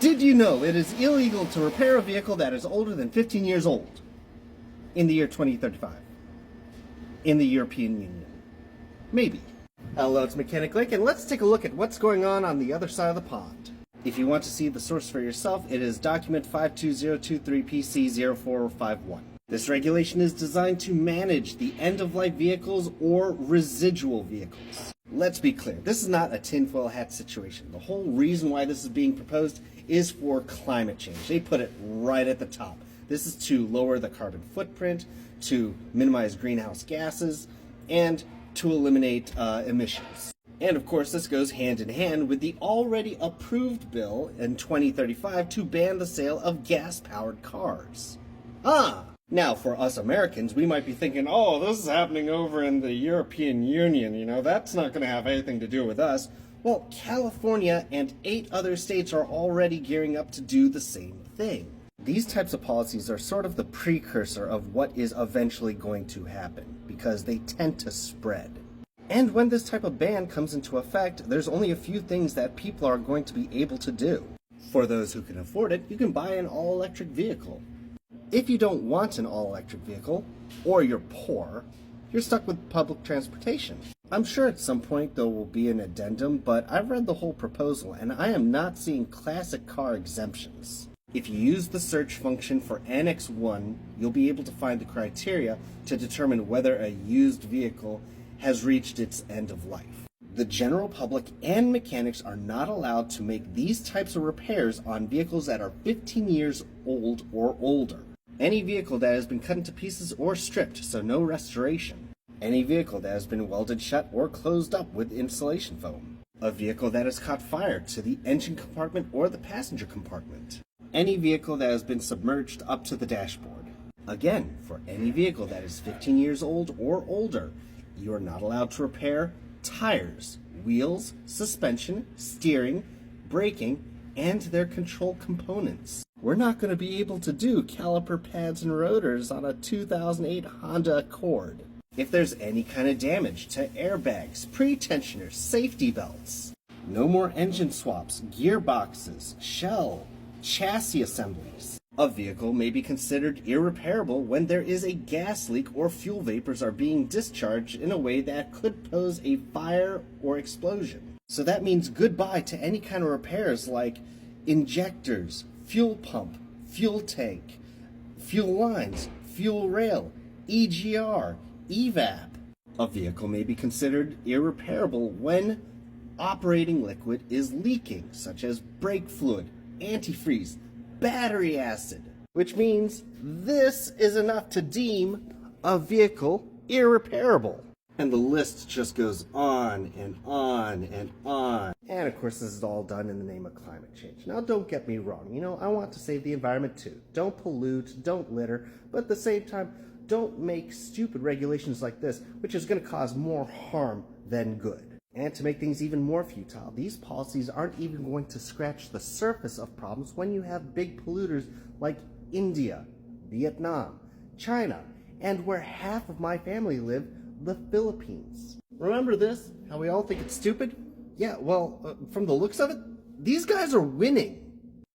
Did you know it is illegal to repair a vehicle that is older than 15 years old in the year 2035 in the European Union? Maybe. Hello, it's Mechanic Lake, and let's take a look at what's going on the other side of the pond. If you want to see the source for yourself, it is document 52023PC0451. This regulation is designed to manage the end-of-life vehicles or residual vehicles. Let's be clear, this is not a tinfoil hat situation. The whole reason why this is being proposed is for climate change. They put it right at the top. This is to lower the carbon footprint, to minimize greenhouse gases, and to eliminate emissions. And of course, this goes hand in hand with the already approved bill in 2035 to ban the sale of gas-powered cars. Now for us Americans, we might be thinking, oh, this is happening over in the European Union, you know, that's not going to have anything to do with us. Well, California and 8 other states are already gearing up to do the same thing. These types of policies are sort of the precursor of what is eventually going to happen, because they tend to spread. And when this type of ban comes into effect, there's only a few things that people are going to be able to do. For those who can afford it, you can buy an all-electric vehicle. If you don't want an all-electric vehicle, or you're poor, you're stuck with public transportation. I'm sure at some point there will be an addendum, but I've read the whole proposal and I am not seeing classic car exemptions. If you use the search function for Annex 1, you'll be able to find the criteria to determine whether a used vehicle has reached its end of life. The general public and mechanics are not allowed to make these types of repairs on vehicles that are 15 years old or older. Any vehicle that has been cut into pieces or stripped, so no restoration. Any vehicle that has been welded shut or closed up with insulation foam. A vehicle that has caught fire to the engine compartment or the passenger compartment. Any vehicle that has been submerged up to the dashboard. Again, for any vehicle that is 15 years old or older, you are not allowed to repair tires, wheels, suspension, steering, braking, and their control components. We're not going to be able to do caliper pads and rotors on a 2008 Honda Accord. If there's any kind of damage to airbags, pre-tensioners, safety belts. No more engine swaps, gearboxes, shell, chassis assemblies. A vehicle may be considered irreparable when there is a gas leak or fuel vapors are being discharged in a way that could pose a fire or explosion. So that means goodbye to any kind of repairs like injectors, fuel pump, fuel tank, fuel lines, fuel rail, EGR, EVAP. A vehicle may be considered irreparable when operating liquid is leaking, such as brake fluid, antifreeze, battery acid, which means this is enough to deem a vehicle irreparable. And the list just goes on and on and on. And of course, this is all done in the name of climate change. Now, don't get me wrong. You know, I want to save the environment too. Don't pollute, don't litter, but at the same time, don't make stupid regulations like this, which is going to cause more harm than good. And to make things even more futile, these policies aren't even going to scratch the surface of problems when you have big polluters like India, Vietnam, China, and where half of my family live, the Philippines. Remember this? How we all think it's stupid? Yeah, well, from the looks of it, these guys are winning.